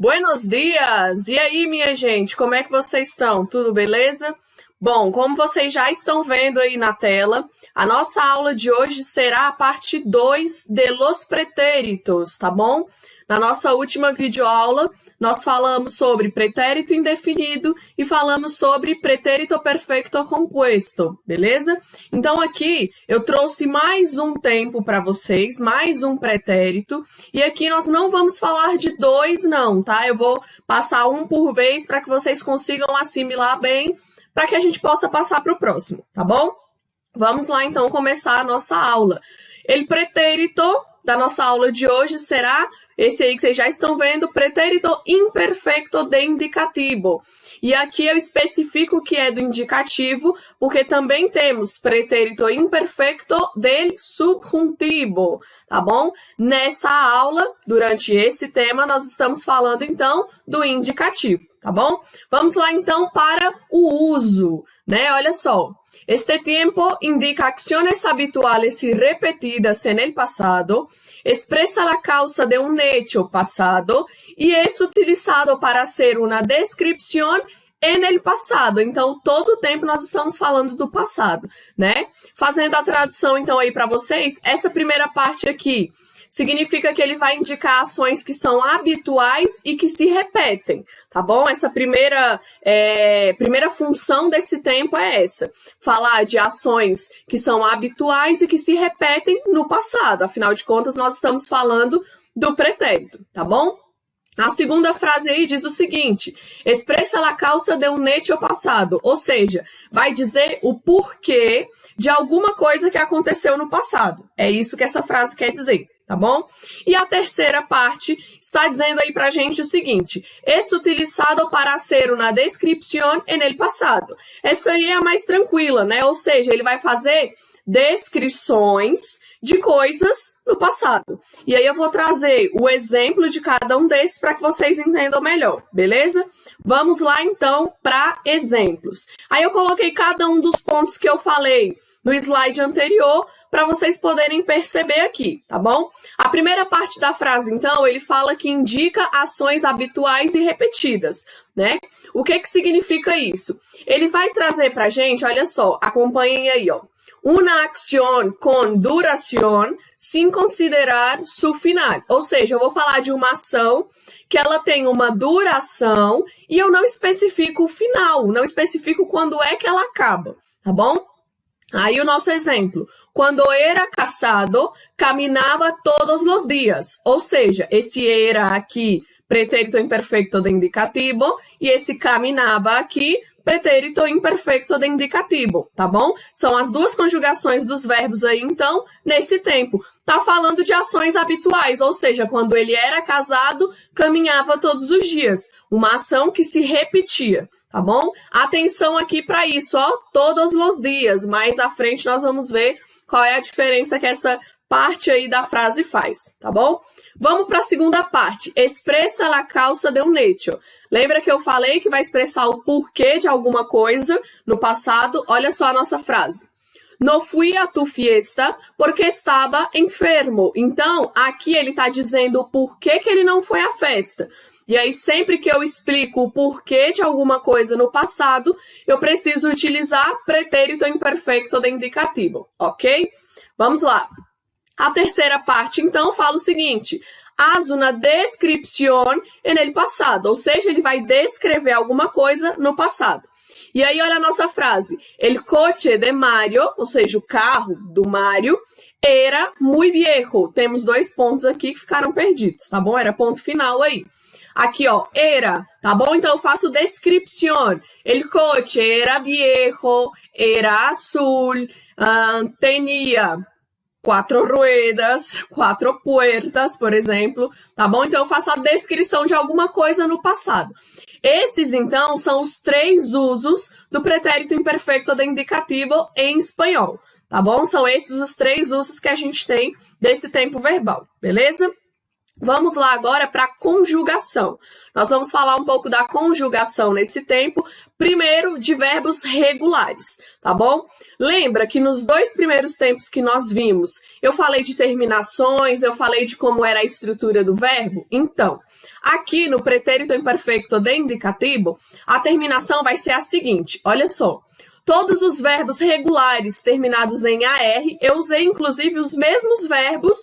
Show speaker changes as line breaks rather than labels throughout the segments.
Buenos dias! E aí, minha gente, como é que vocês estão? Tudo beleza? Bom, como vocês já estão vendo aí na tela, a nossa aula de hoje será a parte 2 de los pretéritos, tá bom? Na nossa última videoaula, nós falamos sobre pretérito indefinido e falamos sobre pretérito perfecto compuesto, beleza? Então aqui eu trouxe mais um tempo para vocês, mais um pretérito, e aqui nós não vamos falar de dois não, tá? Eu vou passar um por vez para que vocês consigam assimilar bem, para que a gente possa passar para o próximo, tá bom? Vamos lá então começar a nossa aula. El pretérito da nossa aula de hoje será esse aí que vocês já estão vendo, pretérito imperfecto de indicativo. E aqui eu especifico que é do indicativo, porque também temos pretérito imperfecto del subjuntivo, tá bom? Nessa aula, durante esse tema, nós estamos falando então do indicativo, tá bom? Vamos lá então para o uso, né? Olha só. Este tiempo indica acciones habituales y repetidas en el pasado, expresa la causa de un hecho pasado y es utilizado para hacer una descripción en el passado. Então, todo o tempo nós estamos falando do passado, né? Fazendo a tradução, então, aí para vocês, essa primeira parte aqui significa que ele vai indicar ações que são habituais e que se repetem, tá bom? Essa primeira função desse tempo é essa, falar de ações que são habituais e que se repetem no passado. Afinal de contas, nós estamos falando do pretérito, tá bom? A segunda frase aí diz o seguinte, expressa la causa de un hecho passado, ou seja, vai dizer o porquê de alguma coisa que aconteceu no passado. É isso que essa frase quer dizer, tá bom? E a terceira parte está dizendo aí pra gente o seguinte, es utilizado para hacer una descripción en el pasado. Essa aí é a mais tranquila, né? Ou seja, ele vai fazer descrições de coisas no passado. E aí eu vou trazer o exemplo de cada um desses para que vocês entendam melhor, beleza? Vamos lá então para exemplos. Aí eu coloquei cada um dos pontos que eu falei no slide anterior para vocês poderem perceber aqui, tá bom? A primeira parte da frase, então, ele fala que indica ações habituais e repetidas, né? O que significa isso? Ele vai trazer pra gente, olha só, acompanhem aí, ó. Una acción con duración sin considerar su final. Ou seja, eu vou falar de uma ação que ela tem uma duração e eu não especifico o final, não especifico quando é que ela acaba, tá bom? Aí o nosso exemplo, quando era casado, caminhava todos os dias. Ou seja, esse era aqui, pretérito imperfecto de indicativo, e esse caminhava aqui, pretérito imperfecto de indicativo, tá bom? São as duas conjugações dos verbos aí, então, nesse tempo. Tá falando de ações habituais, ou seja, quando ele era casado, caminhava todos os dias. Uma ação que se repetia, tá bom? Atenção aqui para isso, ó, todos os dias. Mais à frente nós vamos ver qual é a diferença que essa parte aí da frase faz, tá bom? Vamos para a segunda parte. Expressa la causa de un hecho. Lembra que eu falei que vai expressar o porquê de alguma coisa no passado? Olha só a nossa frase. No fui a tu fiesta porque estava enfermo. Então, aqui ele está dizendo o porquê que ele não foi à festa. E aí, sempre que eu explico o porquê de alguma coisa no passado, eu preciso utilizar pretérito imperfecto de indicativo, ok? Vamos lá. A terceira parte, então, fala o seguinte, haz una descripción en el pasado, ou seja, ele vai descrever alguma coisa no passado. E aí, olha a nossa frase, el coche de Mario, ou seja, o carro do Mario, era muy viejo. Temos dois pontos aqui que ficaram perdidos, tá bom? Era ponto final aí. Aqui, ó, era, tá bom? Então, eu faço descripción. El coche era viejo, era azul, tenía 4 ruedas, 4 puertas, por exemplo, tá bom? Então, eu faço a descrição de alguma coisa no passado. Esses, então, são os 3 usos do pretérito imperfecto de indicativo em espanhol, tá bom? São esses os 3 usos que a gente tem desse tempo verbal, beleza? Vamos lá agora para a conjugação. Nós vamos falar um pouco da conjugação nesse tempo, primeiro de verbos regulares, tá bom? Lembra que nos dois primeiros tempos que nós vimos, eu falei de terminações, eu falei de como era a estrutura do verbo? Então, aqui no pretérito imperfecto de indicativo, a terminação vai ser a seguinte, olha só. Todos os verbos regulares terminados em AR, eu usei inclusive os mesmos verbos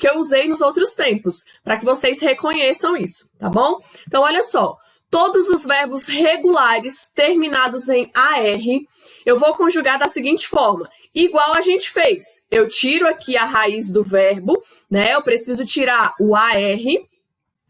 que eu usei nos outros tempos, para que vocês reconheçam isso, tá bom? Então, olha só, todos os verbos regulares terminados em AR, eu vou conjugar da seguinte forma, igual a gente fez. Eu tiro aqui a raiz do verbo, né? Eu preciso tirar o AR,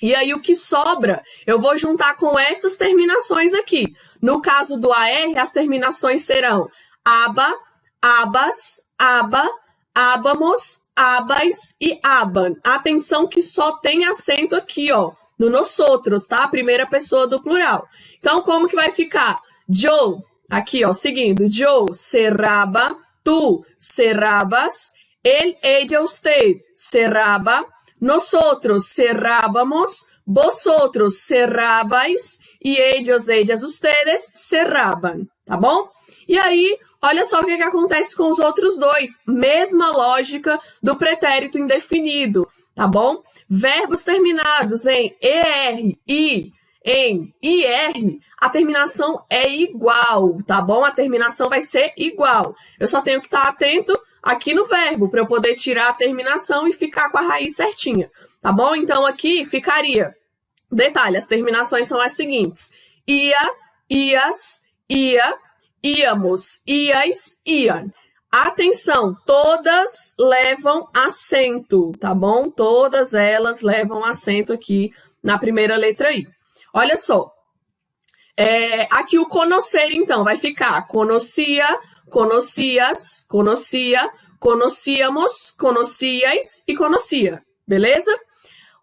e aí o que sobra, eu vou juntar com essas terminações aqui. No caso do AR, as terminações serão aba, abas, aba, abamos, abas e aban. Atenção que só tem acento aqui, ó, no nosotros, tá? A primeira pessoa do plural. Então, como que vai ficar? Yo, aqui, ó, seguindo. Yo cerraba, tu cerrabas, ella, usted cerraba, nosotros cerrábamos, vosotros cerrabais e ellos, ellas, ustedes cerraban, tá bom? E aí, olha só o que acontece com os outros dois. Mesma lógica do pretérito indefinido, tá bom? Verbos terminados em ER, I, em IR, a terminação é igual, tá bom? A terminação vai ser igual. Eu só tenho que estar atento aqui no verbo, para eu poder tirar a terminação e ficar com a raiz certinha, tá bom? Então, aqui ficaria... Detalhe, as terminações são as seguintes. Ia, ias, ia, íamos, iais, iam. Atenção, todas levam acento, tá bom? Todas elas levam acento aqui na primeira letra I. Olha só. Aqui o conocer, então, vai ficar conocia, conocias, conocia, conocíamos, conociais e conocia, beleza?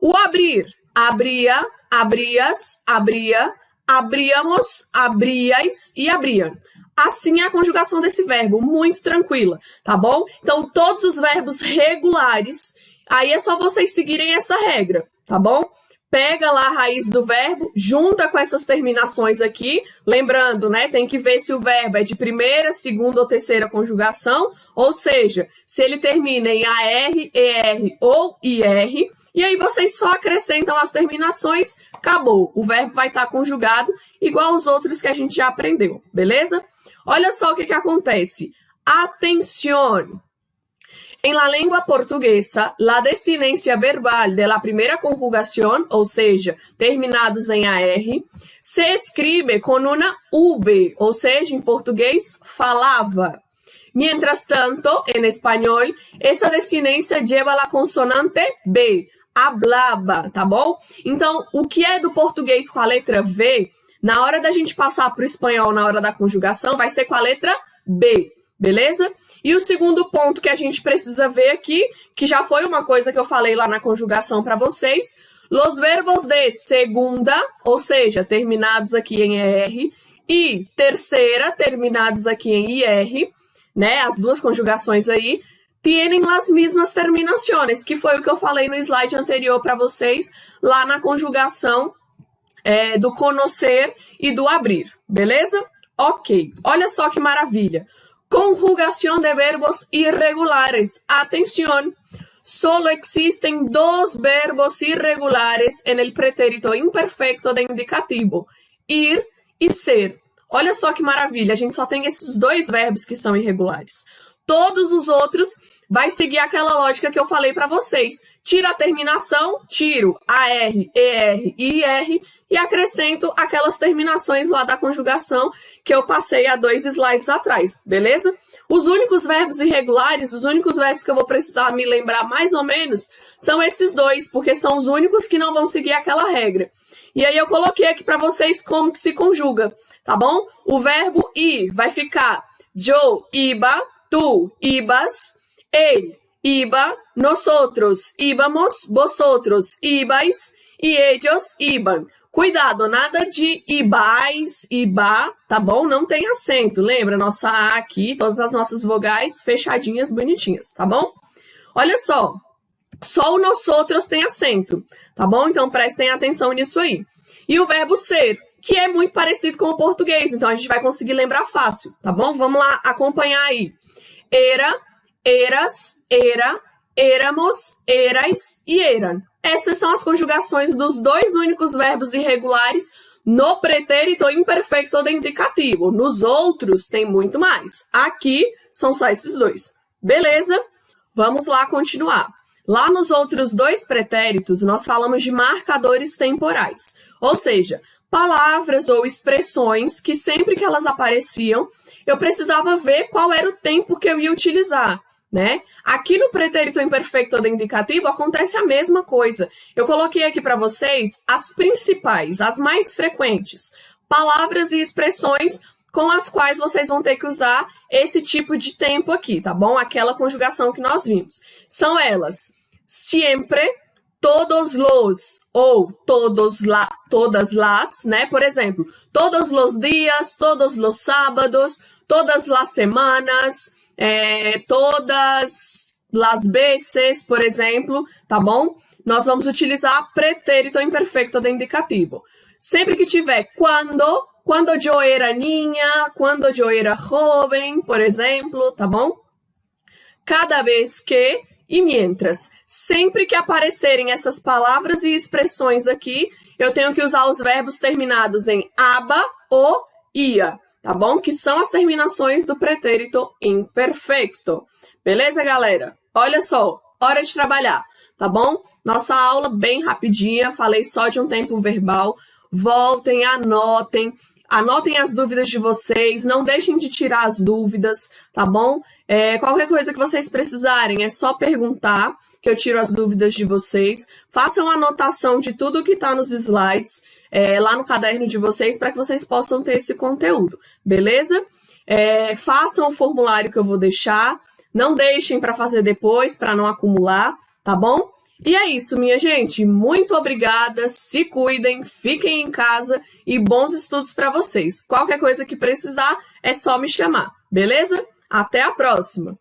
O abrir, abria, abrias, abria, abríamos, abriais e abriam. Assim é a conjugação desse verbo, muito tranquila, tá bom? Então, todos os verbos regulares, aí é só vocês seguirem essa regra, tá bom? Pega lá a raiz do verbo, junta com essas terminações aqui, lembrando, né, tem que ver se o verbo é de primeira, segunda ou terceira conjugação, ou seja, se ele termina em AR, ER ou IR, e aí vocês só acrescentam as terminações, acabou. O verbo vai estar conjugado igual aos outros que a gente já aprendeu, beleza? Olha só o que acontece. Atención. En la lengua portuguesa, la desinência verbal de la primera conjugación, ou seja, terminados em AR, se escribe com uma V, ou seja, em português, falava. Mientras tanto, en español, essa desinência lleva a consonante B, hablaba, tá bom? Então, o que é do português com a letra V, na hora da gente passar para o espanhol, na hora da conjugação, vai ser com a letra B, beleza? E o segundo ponto que a gente precisa ver aqui, que já foi uma coisa que eu falei lá na conjugação para vocês, los verbos de segunda, ou seja, terminados aqui em ER, e terceira, terminados aqui em IR, né, as duas conjugações aí, tienen las mismas terminaciones, que foi o que eu falei no slide anterior para vocês, lá na conjugação do conocer e do abrir, beleza? Ok, olha só que maravilha. Conjugación de verbos irregulares. Atención, solo existen dos verbos irregulares en el pretérito imperfecto de indicativo, ir e ser. Olha só que maravilha, a gente só tem esses dois verbos que são irregulares. Todos os outros vai seguir aquela lógica que eu falei para vocês. Tira a terminação, tiro AR, ER e IR e acrescento aquelas terminações lá da conjugação que eu passei há 2 slides atrás, beleza? Os únicos verbos irregulares, os únicos verbos que eu vou precisar me lembrar mais ou menos, são esses dois, porque são os únicos que não vão seguir aquela regra. E aí eu coloquei aqui para vocês como que se conjuga, tá bom? O verbo ir vai ficar yo iba, tú ibas, él iba, nosotros íbamos, vosotros ibais e ellos iban. Cuidado, nada de ibais, iba, tá bom? Não tem acento, lembra? Nossa A aqui, todas as nossas vogais fechadinhas, bonitinhas, tá bom? Olha só, só o nosotros tem acento, tá bom? Então prestem atenção nisso aí. E o verbo ser, que é muito parecido com o português, então a gente vai conseguir lembrar fácil, tá bom? Vamos lá acompanhar aí. Era, eras, era, éramos, erais e eram. Essas são as conjugações dos dois únicos verbos irregulares no pretérito imperfeito de indicativo. Nos outros tem muito mais. Aqui são só esses dois. Beleza? Vamos lá continuar. Lá nos outros dois pretéritos, nós falamos de marcadores temporais. Ou seja, palavras ou expressões que sempre que elas apareciam, eu precisava ver qual era o tempo que eu ia utilizar, né? Aqui no pretérito imperfeito de indicativo acontece a mesma coisa. Eu coloquei aqui para vocês as principais, as mais frequentes, palavras e expressões com as quais vocês vão ter que usar esse tipo de tempo aqui, tá bom? Aquela conjugação que nós vimos. São elas: siempre, todos los ou todas las, né? Por exemplo, todos los días, todos los sábados, todas las semanas, todas las veces, por exemplo, tá bom? Nós vamos utilizar pretérito imperfeito de indicativo. Sempre que tiver quando eu era niña, quando eu era joven, por exemplo, tá bom? Cada vez que e mientras. Sempre que aparecerem essas palavras e expressões aqui, eu tenho que usar os verbos terminados em aba ou ia, tá bom? Que são as terminações do pretérito imperfeito. Beleza, galera? Olha só, hora de trabalhar, tá bom? Nossa aula bem rapidinha, falei só de um tempo verbal. Voltem, anotem as dúvidas de vocês, não deixem de tirar as dúvidas, tá bom? Qualquer coisa que vocês precisarem, é só perguntar, que eu tiro as dúvidas de vocês. Façam anotação de tudo que está nos slides, lá no caderno de vocês, para que vocês possam ter esse conteúdo, beleza? Façam o formulário que eu vou deixar, não deixem para fazer depois, para não acumular, tá bom? E é isso, minha gente. Muito obrigada, se cuidem, fiquem em casa e bons estudos para vocês. Qualquer coisa que precisar, é só me chamar, beleza? Até a próxima!